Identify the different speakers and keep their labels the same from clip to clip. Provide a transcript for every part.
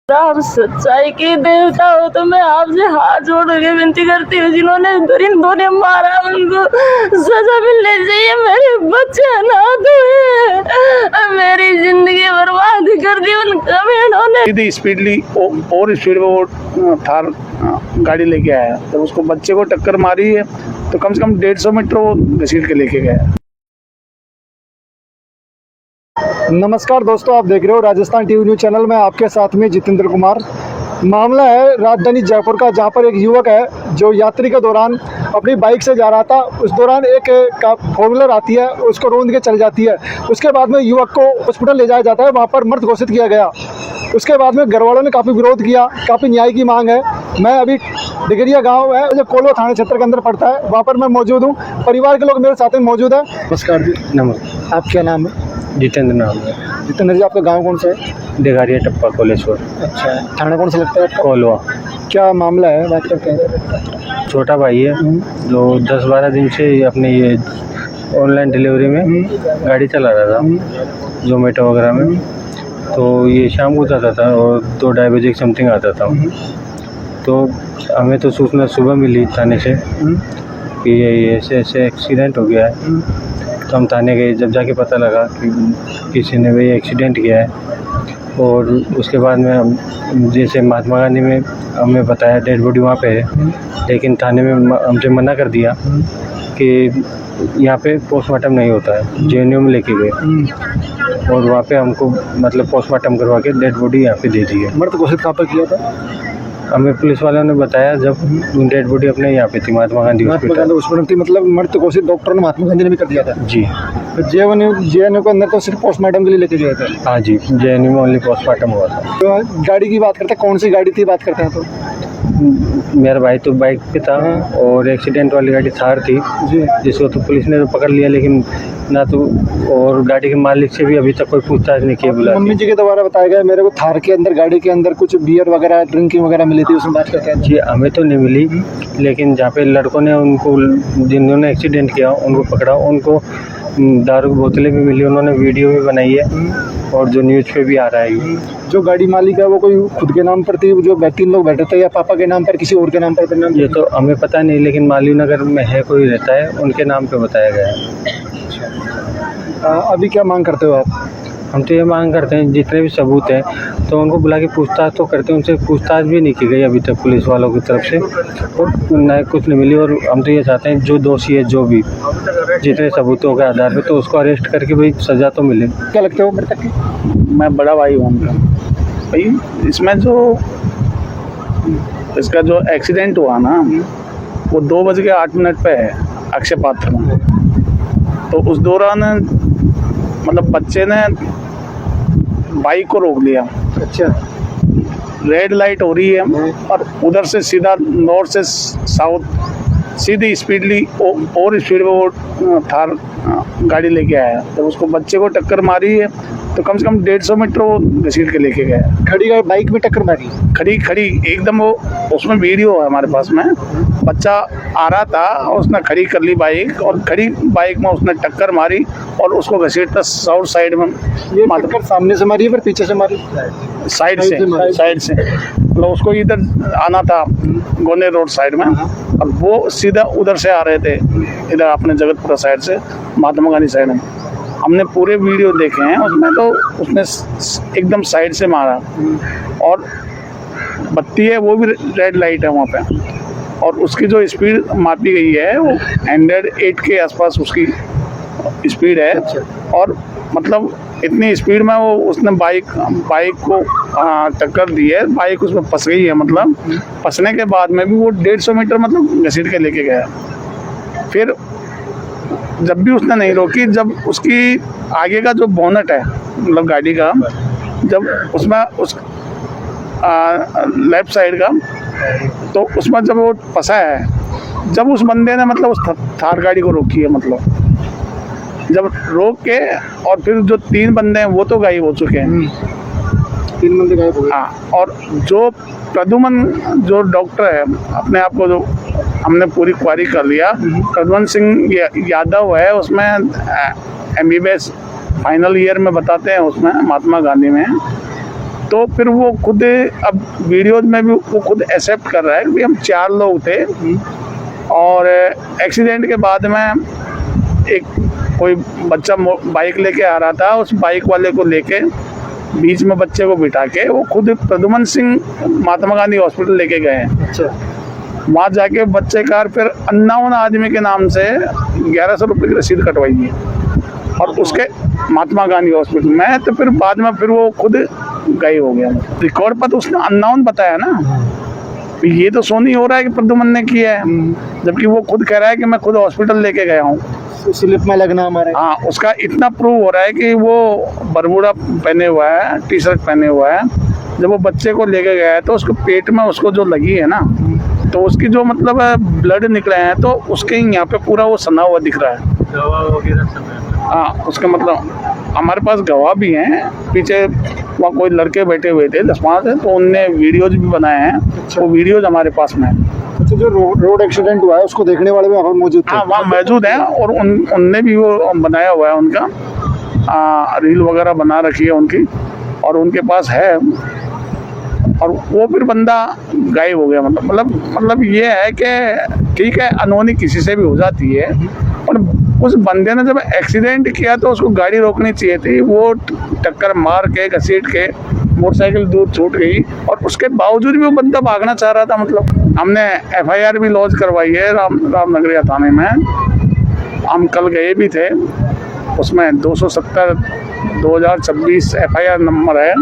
Speaker 1: आप सच्चाई के देवता हो तो मैं आपसे हाथ जोड़ के विनती करती हूँ, जिन्होंने दरिंदों ने मारा उनको सजा मिलनी चाहिए। मेरे बच्चे अनाथ हुए, मेरी जिंदगी बर्बाद कर दी उन कमीनों ने।
Speaker 2: सीधी स्पीडली और स्पीड में वो थार गाड़ी लेके आया, तो उसको बच्चे को टक्कर मारी है तो कम से कम 150 मीटर वो घसीट के लेके गया।
Speaker 3: नमस्कार दोस्तों, आप देख रहे हो राजस्थान टीवी न्यूज़ चैनल में, आपके साथ में जितेंद्र कुमार। मामला है राजधानी जयपुर का, जहां पर एक युवक है जो यात्री के दौरान अपनी बाइक से जा रहा था। उस दौरान एक फोर व्हीलर आती है, उसको रोंद के चल जाती है। उसके बाद में युवक को हॉस्पिटल ले जाया जाता है, वहां पर मृत घोषित किया गया। उसके बाद में घर वालों ने काफ़ी विरोध किया, काफ़ी न्याय की मांग है। मैं अभी डिगरिया गांव है जो कोलवा थाना क्षेत्र के अंदर पड़ता है, वहाँ पर मैं मौजूद हूँ। परिवार के लोग मेरे साथ में मौजूद है। नमस्कार जी।
Speaker 4: नमस्कार।
Speaker 3: आप क्या नाम है?
Speaker 4: जितेंद्र नाम है।
Speaker 3: जितेंद्र जी, आपका गांव कौन सा है?
Speaker 4: डेगारिया टप्पा कोलेश्वर।
Speaker 3: अच्छा, थाना कौन सा लगता है?
Speaker 4: कोलवा।
Speaker 3: क्या मामला है, बात करते हैं।
Speaker 4: छोटा भाई है जो 10-12 दिन से अपने ये ऑनलाइन डिलीवरी में गाड़ी चला रहा था, जोमेटो वगैरह में। तो ये शाम को जाता था और 2-2:30 बजे समथिंग आता था। तो हमें तो सूचना सुबह मिली थाने से कि ये ऐसे एक्सीडेंट हो गया है। तो हम थाने गए, जब जाके पता लगा कि किसी ने वही एक्सीडेंट किया है। और उसके बाद में हम जैसे महात्मा गांधी में हमें बताया डेड बॉडी वहाँ पे है, लेकिन थाने में हमसे मना कर दिया कि यहाँ पे पोस्टमार्टम नहीं होता है। जेएनयू में लेके गए और वहाँ पे हमको मतलब पोस्टमार्टम करवा के डेड बॉडी यहाँ पे दे दी है।
Speaker 3: मृत घोषित कहाँ पर किया था?
Speaker 4: हमें पुलिस वालों ने बताया जब डेड बॉडी अपने यहाँ पे थी, महात्मा गांधी हॉस्पिटल
Speaker 3: थी। मतलब मृत घोषित डॉक्टर ने महात्मा गांधी ने भी कर दिया था
Speaker 4: जी।
Speaker 3: जेएनयू के अंदर तो सिर्फ पोस्टमार्टम के लिए लेके गए थे।
Speaker 4: हाँ जी, जेएनयू में ओनली पोस्टमार्टम हुआ था।
Speaker 3: तो गाड़ी की बात करते हैं, कौन सी गाड़ी थी बात करते हैं तो?
Speaker 4: मेरा भाई तो बाइक पे था और एक्सीडेंट वाली गाड़ी थार थी जिसको तो पुलिस ने तो पकड़ लिया, लेकिन ना तो और गाड़ी के मालिक से भी अभी तक कोई पूछताछ नहीं किया। बुला
Speaker 3: मम्मी जी के द्वारा बताया गया मेरे को थार के अंदर, गाड़ी के अंदर कुछ बियर वगैरह ड्रिंकिंग वगैरह मिली थी, उसमें बात करते हैं
Speaker 4: जी। हमें तो नहीं मिली, लेकिन जहाँ पे लड़कों ने उनको, जिन्होंने एक्सीडेंट किया उनको पकड़ा, उनको दारू की बोतलें भी मिली। उन्होंने वीडियो भी बनाई है और जो न्यूज़ पे भी आ रहा है।
Speaker 3: जो गाड़ी मालिक है वो कोई खुद के नाम पर थी, जो 3 लोग बैठे थे, या पापा के नाम पर, किसी और के नाम पर?
Speaker 4: ये तो हमें पता नहीं, लेकिन माली नगर में है कोई रहता है, उनके नाम पे बताया गया है।
Speaker 3: अभी क्या मांग करते हो आप?
Speaker 4: हम तो ये मांग करते हैं जितने भी सबूत हैं तो उनको बुला के पूछताछ तो करते हैं। उनसे पूछताछ भी नहीं की गई अभी तक पुलिस वालों की तरफ से, और न कुछ नहीं मिली। और हम तो ये चाहते हैं जो दोषी है, जो भी जितने सबूतों के आधार पे, तो उसको अरेस्ट करके भाई सज़ा तो मिले।
Speaker 3: क्या लगता है वो मृतक की?
Speaker 2: मैं बड़ा भाई हूँ उनका। भाई इसमें जो इसका जो एक्सीडेंट हुआ ना, वो 2:08 पे है अक्षय पात्र में। तो उस दौरान मतलब बच्चे ने बाइक को रोक लिया।
Speaker 3: अच्छा।
Speaker 2: रेड लाइट हो रही है और उधर से सीधा नॉर्थ से साउथ सीधी स्पीडली और स्पीड में वो थार गाड़ी लेके आया, तो उसको बच्चे को टक्कर मारी है तो कम से कम 150 मीटर वो घसीट के लेके गया।
Speaker 3: खड़ी बाइक में टक्कर मारी?
Speaker 2: खड़ी एकदम। वो उसमें वीडियो है हमारे पास में। बच्चा आ रहा था और उसने खड़ी कर ली बाइक, और खड़ी बाइक में उसने टक्कर मारी और उसको घसीटता साउथ साइड में।
Speaker 3: ये टक्कर सामने से मारी है फिर पीछे से मारी?
Speaker 2: साइड से मतलब उसको इधर आना था गोने रोड साइड में, और वो सीधा उधर से आ रहे थे, इधर अपने जगतपुरा साइड से, महात्मा गांधी साइड में। हमने पूरे वीडियो देखे हैं, उसमें तो उसने एकदम साइड से मारा, और बत्ती है वो भी रेड लाइट है वहाँ पे, और उसकी जो स्पीड मापी गई है वो 108 के आसपास उसकी स्पीड है। और मतलब इतनी स्पीड में वो उसने बाइक को टक्कर दी है, बाइक उसमें फंस गई है। मतलब फंसने के बाद में भी वो 150 मीटर मतलब घसीट के लेके गया। फिर जब भी उसने नहीं रोकी, जब उसकी आगे का जो बोनट है मतलब गाड़ी का, जब उसमें उस लेफ्ट साइड का, तो उसमें जब वो फंसा है, जब उस बंदे ने मतलब उस थार गाड़ी को रोकी है, मतलब जब रोक के, और फिर जो 3 बंदे हैं वो तो गायब हो चुके हैं।
Speaker 3: 3 बंदे गायब हो गए।
Speaker 2: हाँ, और जो प्रद्युमन जो डॉक्टर है, अपने आप को जो हमने पूरी क्वारी कर लिया, प्रद्युमन सिंह यादव है, उसमें MBBS फाइनल ईयर में बताते हैं, उसमें महात्मा गांधी में। तो फिर वो खुद अब वीडियोज में भी वो खुद एक्सेप्ट कर रहा है कि हम 4 लोग थे और एक्सीडेंट के बाद में एक कोई बच्चा बाइक लेके आ रहा था, उस बाइक वाले को लेके बीच में बच्चे को बिठा के वो खुद प्रद्युमन सिंह महात्मा गांधी हॉस्पिटल लेके गए हैं।
Speaker 3: अच्छा,
Speaker 2: वहाँ जाके बच्चे का फिर अननोन आदमी के नाम से 1100 रुपये की रसीद कटवाई है और उसके महात्मा गांधी हॉस्पिटल में। तो फिर बाद में फिर वो खुद गायब हो गया। रिकॉर्ड पर तो उसने अननोन बताया ना, तो ये तो शो नहीं हो रहा है कि प्रद्युमन ने किया है, जबकि वो खुद कह रहा है कि मैं खुद हॉस्पिटल लेके गया हूँ।
Speaker 3: स्लिप में लगना हमारे।
Speaker 2: हाँ, उसका इतना प्रूव हो रहा है कि वो बरमूडा पहने हुआ है, टी शर्ट पहने हुआ है। जब वो बच्चे को लेके गया है तो उसको पेट में उसको जो लगी है ना, तो उसकी जो मतलब ब्लड निकले हैं, तो उसके यहाँ पे पूरा वो सना हुआ दिख रहा है। हाँ, उसका मतलब हमारे पास गवाह भी हैं। पीछे वहाँ कोई लड़के बैठे हुए थे 10-15, तो उनने वीडियोज भी बनाए हैं। वो वीडियोज हमारे पास में है।
Speaker 3: अच्छा, जो रोड एक्सीडेंट हुआ है उसको देखने वाले भी वहाँ मौजूद थे?
Speaker 2: हाँ, वहाँ मौजूद हैं और उनने भी वो बनाया हुआ है, उनका रील वगैरह बना रखी है उनकी, और उनके पास है। और वो फिर बंदा गायब हो गया। मतलब ये है कि ठीक है, अनहोनी किसी से भी हो जाती है, और उस बंदे ने जब एक्सीडेंट किया तो उसको गाड़ी रोकनी चाहिए थी। वो टक्कर मार के घसीट के मोटरसाइकिल दूर छूट गई, और उसके बावजूद भी वो बंदा भागना चाह रहा था। मतलब हमने FIR भी लॉन्च करवाई है रामनगरिया थाने में। हम कल गए भी थे, उसमें 270/2026 FIR नंबर है।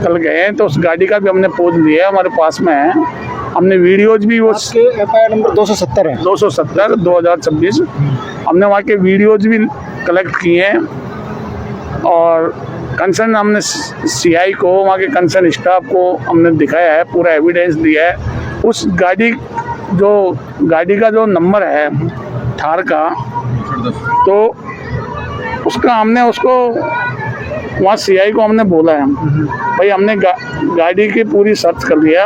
Speaker 2: कल गए हैं तो उस गाड़ी का भी हमने पोज लिया है, हमारे पास में है। हमने वीडियोज भी वो
Speaker 3: FIR नंबर 270 है।
Speaker 2: 270/2026 हमने वहाँ के वीडियोज भी कलेक्ट किए हैं, और कंसर्न हमने CI को, वहाँ के कंसर्न स्टाफ को हमने दिखाया है, पूरा एविडेंस दिया है। उस गाड़ी का जो नंबर है थार का, तो उसका हमने उसको वहाँ CI को हमने बोला है, भाई हमने गाड़ी की पूरी सर्च कर लिया,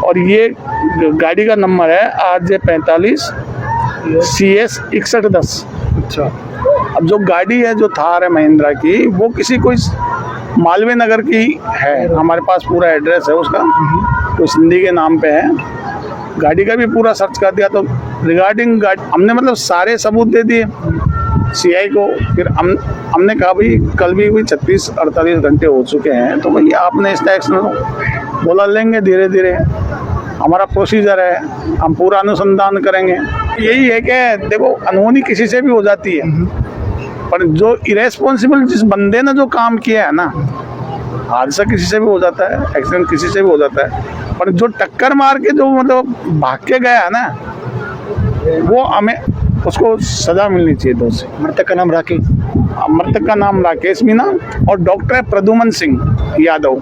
Speaker 2: और ये गाड़ी का नंबर है RJ45 CS 6110।
Speaker 3: अच्छा,
Speaker 2: अब जो गाड़ी है, जो थार है महिंद्रा की, वो किसी कोई मालवीय नगर की है। हमारे पास पूरा एड्रेस है उसका, तो सिंधी के नाम पे है। गाड़ी का भी पूरा सर्च कर दिया, तो रिगार्डिंग गाड़ी हमने मतलब सारे सबूत दे दिए CI को। फिर हमने कहा भाई कल भी 36-48 घंटे हो चुके हैं, तो भाई आपने इसका एक्शन बोला लेंगे, धीरे धीरे हमारा प्रोसीजर है, हम पूरा अनुसंधान करेंगे। यही है कि देखो, अनहोनी किसी से भी हो जाती है, पर जो इरेस्पॉन्सिबल जिस बंदे ने जो काम किया है ना, हादसा किसी से भी हो जाता है, एक्सीडेंट किसी से भी हो जाता है, पर जो टक्कर मार के जो मतलब भाग के गया है ना, वो हमें उसको सजा मिलनी चाहिए। दोषी
Speaker 3: मृतक का नाम राकेश मीना, और डॉक्टर
Speaker 2: प्रद्युमन सिंह यादव।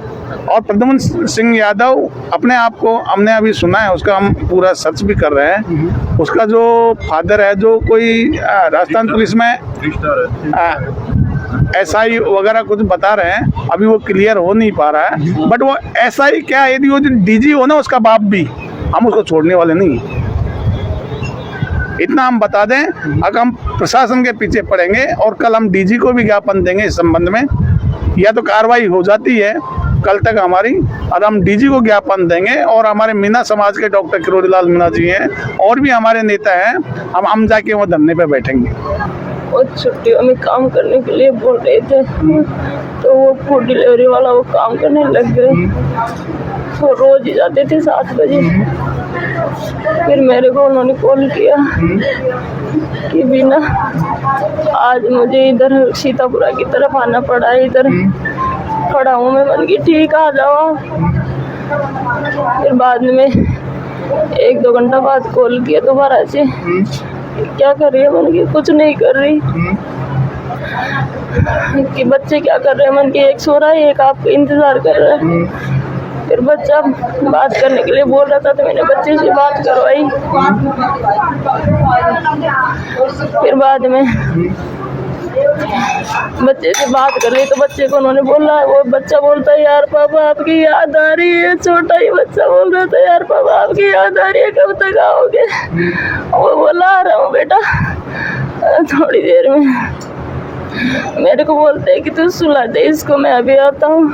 Speaker 2: और प्रद्युमन सिंह यादव अपने आप को हमने अभी सुना है, उसका हम पूरा सर्च भी कर रहे हैं। उसका जो फादर है, जो कोई राजस्थान पुलिस में SI वगैरह कुछ बता रहे हैं, अभी वो क्लियर हो नहीं पा रहा है। बट वो SI क्या, यदि वो DG हो ना, उसका बाप भी, हम उसको छोड़ने वाले नहीं। इतना हम बता दें, अगर हम प्रशासन के पीछे पड़ेंगे और कल हम DG को भी ज्ञापन देंगे इस संबंध में, या तो कार्रवाई हो जाती है कल तक हमारी, और हम DG को ज्ञापन देंगे। और हमारे मीना समाज के डॉक्टर किरोड़ीलाल मीना जी हैं, और भी हमारे नेता हैं, हम जाके वो धरने पे बैठेंगे।
Speaker 1: और छुट्टियों में काम करने के लिए बोल रहे थे, तो वो फूड डिलीवरी वाला वो काम करने लग गए। तो रोज ही जाते थे 7 बजे। फिर मेरे को उन्होंने कॉल किया कि बिना, आज मुझे इधर सीतापुरा की तरफ आना पड़ा है, इधर खड़ा हूँ मैं। मन की ठीक, आ जाओ। फिर बाद में 1-2 घंटा बाद कॉल किया दोबारा से, क्या कर रही है? मन की कुछ नहीं कर रही। कि बच्चे क्या कर रहे हैं? मन की एक सो रहा है, एक आपका इंतजार कर रहा है। फिर बच्चा बात करने के लिए बोल रहा था, तो मैंने बच्चे से बात करवाई। फिर बाद में बच्चे से बात कर ली, तो बच्चे को उन्होंने बोला, वो बच्चा बोलता है, यार पापा आपकी याद आ रही है। छोटा ही बच्चा बोल रहा था, यार पापा आपकी याद आ रही है, कब तक आओगे? वो बोला, आ रहा हूँ बेटा थोड़ी देर में। मेरे को बोलते हैं कि तू सुला दे इसको, मैं अभी आता हूँ।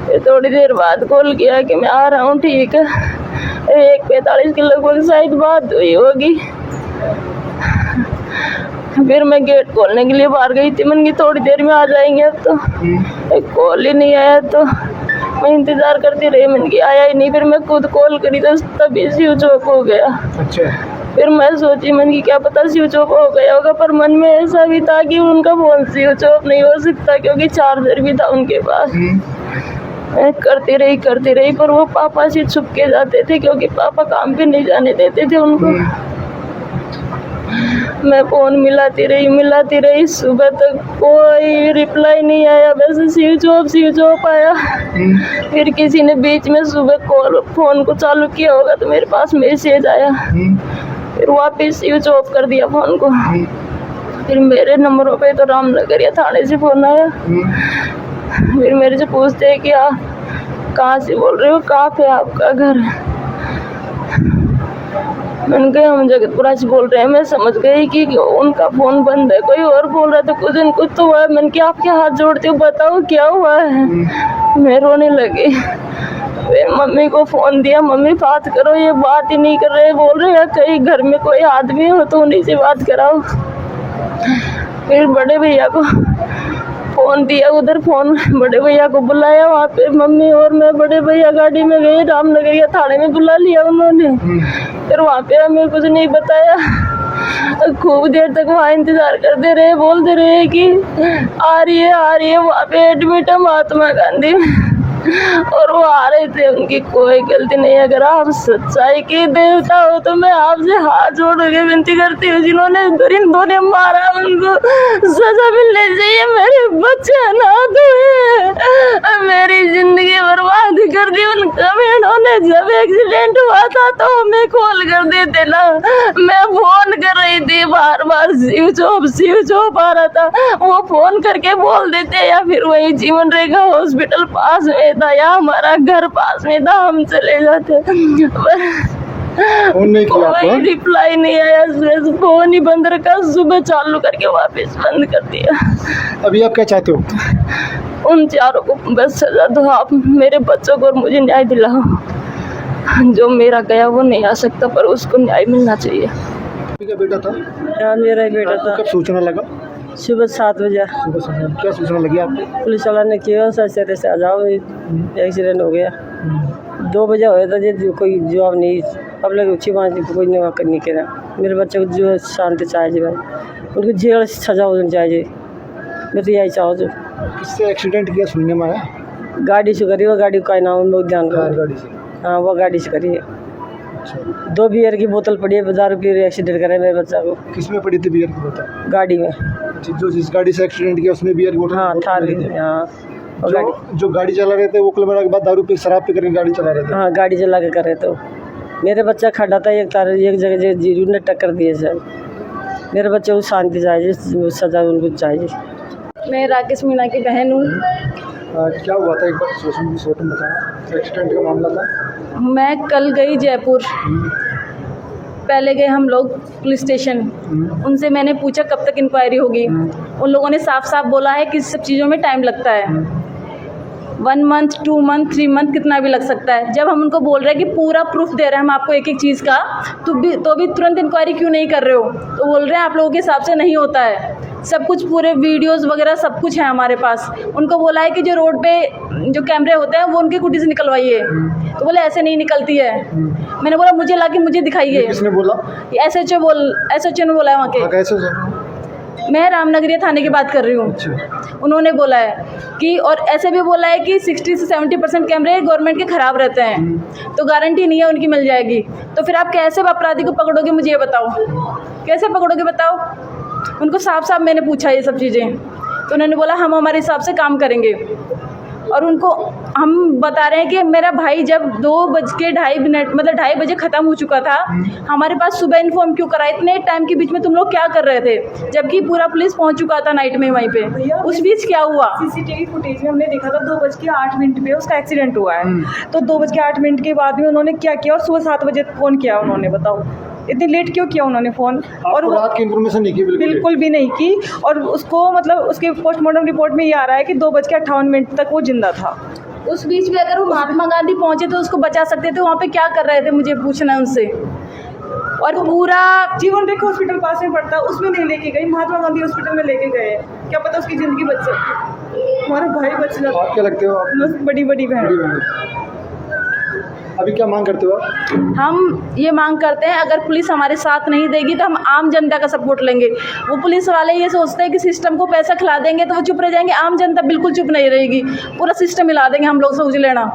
Speaker 1: फिर थोड़ी देर बाद कॉल किया कि मैं आ रहा हूँ, ठीक है। 1:45 के लगभग शायद बात हुई होगी। फिर मैं गेट खोलने के लिए बाहर गई थी, मैंने कहा थोड़ी देर में आ जाएंगे। अब तो एक कॉल ही नहीं आया, तो मैं इंतजार करती रही, मैंने कहा आया ही नहीं। फिर मैं खुद कॉल करी तो तभी स्विच ऑफ हो गया।
Speaker 3: अच्छा।
Speaker 1: फिर मैं सोची, मैंने कि क्या पता स्विच ऑफ हो गया होगा, पर मन में ऐसा भी था कि उनका फोन स्विच ऑफ नहीं हो सकता, क्योंकि चार्जर भी था उनके पास। मैं करती रही, पर वो पापा से छुप के जाते थे, क्योंकि पापा काम पे नहीं जाने देते थे उनको। मैं फोन मिलाती रही, सुबह तक कोई रिप्लाई नहीं आया, बस स्विच ऑफ आया। फिर किसी ने बीच में सुबह फोन को चालू किया होगा, तो मेरे पास मैसेज आया। फिर वापस स्विच ऑफ कर दिया फोन को। फिर मेरे नंबरों पे तो रामनगरिया थाने से फोन आया। फिर मेरे से पूछते हैं कि कहाँ से बोल रहे हो, कहाँ पे आपका घर? मैंने कहा हम जगतपुरा से बोल रहे हैं। मैं समझ गई कि उनका फोन बंद है, कोई और बोल रहा था, कुछ तो हुआ है। मैंने कहा आपके हाथ जोड़ते हो, बताओ क्या हुआ है। मैं रोने लगी। फिर मम्मी को फोन दिया, मम्मी बात करो, ये बात ही नहीं कर रहे, बोल रहे हैं कहीं घर में कोई आदमी हो तो उन्हीं से बात कराओ। फिर बड़े भैया को फोन दिया, उधर फोन बड़े भैया को बुलाया। वहाँ पे मम्मी और मैं बड़े भैया गाड़ी में गए, रामनगरिया थाने में बुला लिया उन्होंने। फिर वहाँ पे हमें कुछ नहीं बताया। खूब देर तक वहाँ इंतजार करते रहे, बोलते रहे कि आ रही है। वहाँ पे एडमिट है महात्मा गांधी, और वो आ रहे थे, उनकी कोई गलती नहीं। अगर आप सच्चाई के देवता हो तो मैं आपसे हाथ जोड़ के विनती करती हूँ, जिन्होंने दरिंदों ने मारा उनको सजा मिलनी चाहिए। मेरे बच्चे अनाथ हुए, मेरी जिंदगी बर्बाद कर दी उन कमेंटों ने। जब एक्सीडेंट हुआ था तो हमें कॉल कर देते ना, मैं फोन कर रही थी, बार स्विच ऑफ आ रहा था। वो फोन करके बोल देते, या फिर वही जीवन रेखा हॉस्पिटल पास में था, या हमारा घर पास में था, हम चले जाते।
Speaker 3: फोन नहीं किया आपको?
Speaker 1: कोई रिप्लाई नहीं आया, फोन ही बंद रखा, सुबह चालू करके वापस बंद कर दिया।
Speaker 3: अभी आप क्या चाहते हो?
Speaker 1: उन चारों को बस सजा दो आप, मेरे बच्चों को और मुझे न्याय दिलाओ। जो मेरा गया वो नहीं आ सकता, पर उसको न्याय मिलना चाहिए।
Speaker 3: क्या बेटा था?
Speaker 1: हाँ, मेरा ही बेटा था।
Speaker 3: कब सूचना लगा?
Speaker 1: सुबह 7 बजे
Speaker 3: क्या सूचना लगी आपको?
Speaker 1: पुलिस वाला ने किया, सर से आ जाओ, एक्सीडेंट हो गया। 2 बजे हो था जी, कोई जवाब नहीं, पब्लिक अच्छी बात कोई नहीं कह रहा। मेरे बच्चे को जो शांति चाहिए भाई, उनको जेल सजा होनी चाहिए, मैं तो यही चाहूँ। जो
Speaker 3: किससे एक्सीडेंट किया सुनने में आया?
Speaker 1: गाड़ी से करी, वो गाड़ी का नाम लोग ध्यान करो।
Speaker 3: गाड़ी से?
Speaker 1: हाँ, वो गाड़ी से करी है। 2 बियर की बोतल पड़ी है, 10 रुपये एक्सीडेंट करे मेरे बच्चा को।
Speaker 3: किस में पड़ी थी बियर की बोतल?
Speaker 1: गाड़ी में।
Speaker 3: जो जिस गाड़ी से एक्सीडेंट किया उसमें बियर की बोतल?
Speaker 1: हाँ, था। हाँ,
Speaker 3: जो गाड़ी चला रहे थे वो कुल मिला के बाद दारू पी शराब पी कर गाड़ी चला रहे थे?
Speaker 1: हाँ, गाड़ी चला के कर रहे थे। मेरे बच्चा खड़ा था, एक जगह जीरू ने टक्कर दिए सर। मेरे बच्चे को शांति चाहिए, सजा उनको चाहिए। मैं राकेश मीना की बहन हूँ।
Speaker 3: क्या हुआ था, एक बार सोचने बताया, एक्सीडेंट का मामला था।
Speaker 1: मैं कल गई जयपुर, पहले गए हम लोग पुलिस स्टेशन। उनसे मैंने पूछा कब तक इंक्वायरी होगी। उन लोगों ने साफ साफ बोला है कि सब चीज़ों में टाइम लगता है, 1 मंथ, 2 मंथ, 3 मंथ, कितना भी लग सकता है। जब हम उनको बोल रहे हैं कि पूरा प्रूफ दे रहे हैं हम आपको एक एक चीज़ का, तो भी तुरंत इंक्वायरी क्यों नहीं कर रहे हो? तो बोल रहे हैं आप लोगों के हिसाब से नहीं होता है, सब कुछ पूरे वीडियोस वगैरह सब कुछ है हमारे पास। उनको बोला है कि जो रोड पे जो कैमरे होते हैं वो उनकी कुटी से निकलवाइए, तो बोले ऐसे नहीं निकलती है। मैंने बोला मुझे ला के मुझे दिखाइए।
Speaker 3: किसने बोला?
Speaker 1: SHO ने बोला है वहाँ के।
Speaker 3: कैसे?
Speaker 1: मैं रामनगरिया थाने की बात कर रही हूँ।
Speaker 3: अच्छा।
Speaker 1: उन्होंने बोला है कि, और ऐसे भी बोला है कि 60 से 70% कैमरे गवर्नमेंट के ख़राब रहते हैं, तो गारंटी नहीं है उनकी मिल जाएगी। तो फिर आप कैसे अपराधी को पकड़ोगे, मुझे ये बताओ, कैसे पकड़ोगे बताओ? उनको साफ साफ मैंने पूछा ये सब चीज़ें, तो उन्होंने बोला हम हमारे हिसाब से काम करेंगे। और उनको हम बता रहे हैं कि मेरा भाई जब 2:02 मतलब 2:30 बजे ख़त्म हो चुका था, हमारे पास सुबह इन्फॉर्म क्यों करा? इतने टाइम के बीच में तुम लोग क्या कर रहे थे, जबकि पूरा पुलिस पहुंच चुका था नाइट में वहीं पे। उस बीच क्या हुआ?
Speaker 5: सीसीटीवी फुटेज में हमने देखा था 2:08 पे उसका एक्सीडेंट हुआ है। तो 2:08 के बाद में उन्होंने क्या किया, और सुबह 7 बजे फ़ोन किया उन्होंने, बताओ इतनी लेट क्यों किया उन्होंने फ़ोन? और
Speaker 3: रात की इन्फॉर्मेशन नहीं की?
Speaker 5: बिल्कुल भी नहीं की। और उसको मतलब उसके पोस्टमार्टम रिपोर्ट में ये आ रहा है कि 2:58 तक वो जिंदा था।
Speaker 1: उस बीच में अगर वो महात्मा गांधी पहुंचे तो उसको बचा सकते थे, वहाँ पे क्या कर रहे थे मुझे पूछना है उनसे। और पूरा
Speaker 5: जीवन रेखा हॉस्पिटल पास में पड़ता, उसमें नहीं लेके गई, महात्मा गांधी हॉस्पिटल में लेके गए, क्या पता उसकी ज़िंदगी बच सकती, हमारा भाई बच जाता।
Speaker 3: आप क्या लगते हो आप?
Speaker 5: बड़ी बहन।
Speaker 3: अभी क्या मांग करते हो आप?
Speaker 1: हम ये मांग करते हैं, अगर पुलिस हमारे साथ नहीं देगी तो हम आम जनता का सपोर्ट लेंगे। वो पुलिस वाले ये सोचते हैं कि सिस्टम को पैसा खिला देंगे तो वो चुप रह जाएंगे, आम जनता बिल्कुल चुप नहीं रहेगी, पूरा सिस्टम हिला देंगे हम लोग, समझ लेना,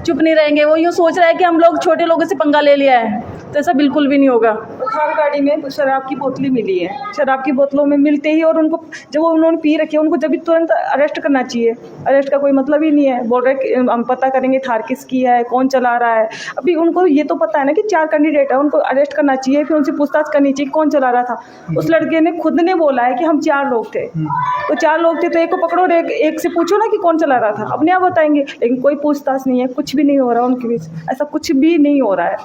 Speaker 1: चुप नहीं रहेंगे। वो यूँ सोच रहा है कि हम लोग छोटे लोगों से पंगा ले लिया है, तो ऐसा बिल्कुल भी नहीं होगा।
Speaker 5: थार गाड़ी में शराब की बोतलें मिली है, शराब की बोतलों में मिलते ही और उनको जब वो उन्होंने पी रखी है उनको जब भी तुरंत अरेस्ट करना चाहिए। अरेस्ट का कोई मतलब ही नहीं है, बोल रहे कि हम पता करेंगे थार किसकी है, कौन चला रहा है। अभी उनको ये तो पता है ना कि 4 कैंडिडेट है, उनको अरेस्ट करना चाहिए, फिर उनसे पूछताछ करनी चाहिए कौन चला रहा था। उस लड़के ने खुद ने बोला है कि हम 4 लोग थे, तो 4 लोग थे तो एक को पकड़ो और एक से पूछो ना कि कौन चला रहा था, अपने आप बताएंगे। लेकिन कोई पूछताछ नहीं है, कुछ भी नहीं हो रहा उनके बीच, ऐसा कुछ भी नहीं हो रहा है।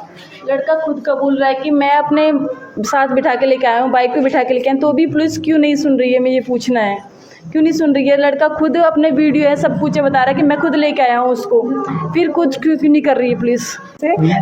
Speaker 1: लड़का खुद कबूल रहा है कि मैं अपने साथ बिठा के लेके आया हूँ, बाइक पे बिठा के लेके आया, तो भी पुलिस क्यों नहीं सुन रही है, मैं ये पूछना है, क्यों नहीं सुन रही है। लड़का खुद अपने वीडियो है सब कुछ है, बता रहा है कि मैं खुद लेके आया हूँ उसको, फिर कुछ क्यों नहीं कर रही है पुलिस।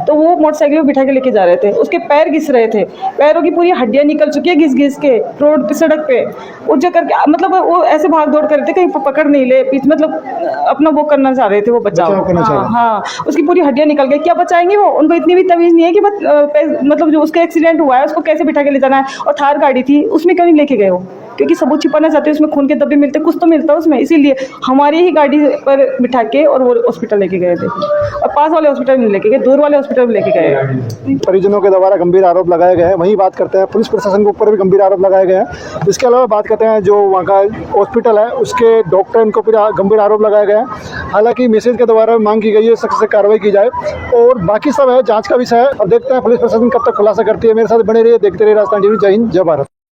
Speaker 5: तो वो मोटरसाइकिल में बिठा के लेके जा रहे थे, उसके पैर घिस रहे थे, पैरों की पूरी हड्डियां निकल चुकी है घिस घिस के रोड पे, सड़क पे उठ करके, मतलब वो ऐसे भाग दौड़ कर रहे थे कहीं पकड़ नहीं ले, पीछे मतलब अपना वो करना चाह रहे थे, वो बचाव
Speaker 3: करना चाह रहे थे।
Speaker 5: हाँ, उसकी पूरी हड्डियां निकल गई, क्या बचाएंगे वो, उनको इतनी भी तमीज़ नहीं है कि मतलब जो उसका एक्सीडेंट हुआ है उसको कैसे बिठा के ले जाना है। और थार गाड़ी थी उसमें क्यों नहीं लेके गए हो, क्योंकि सबूत छिपाना चाहते हैं, उसमें खून के धब्बे मिलते, कुछ तो मिलता है उसमें, इसीलिए हमारी ही गाड़ी पर बिठा के और वो हॉस्पिटल लेके गए थे। और पास वाले हॉस्पिटल में लेके गए, दूर वाले हॉस्पिटल में लेके गए।
Speaker 3: परिजनों के द्वारा गंभीर आरोप लगाए गए हैं, वहीं बात करते हैं पुलिस प्रशासन के ऊपर भी गंभीर आरोप लगाए गए हैं। इसके अलावा बात करते हैं जो वहाँ का हॉस्पिटल है उसके डॉक्टर, इनको भी गंभीर आरोप लगाए गए हैं। हालांकि मैसेज के द्वारा मांग की गई है सख्त से कार्रवाई की जाए, और बाकी सब है जाँच का विषय है। अब देखते हैं पुलिस प्रशासन कब तक खुलासा करती है। मेरे साथ बने रहिए, देखते रहिए राजस्थान टीवी। जय हिंद, जय भारत।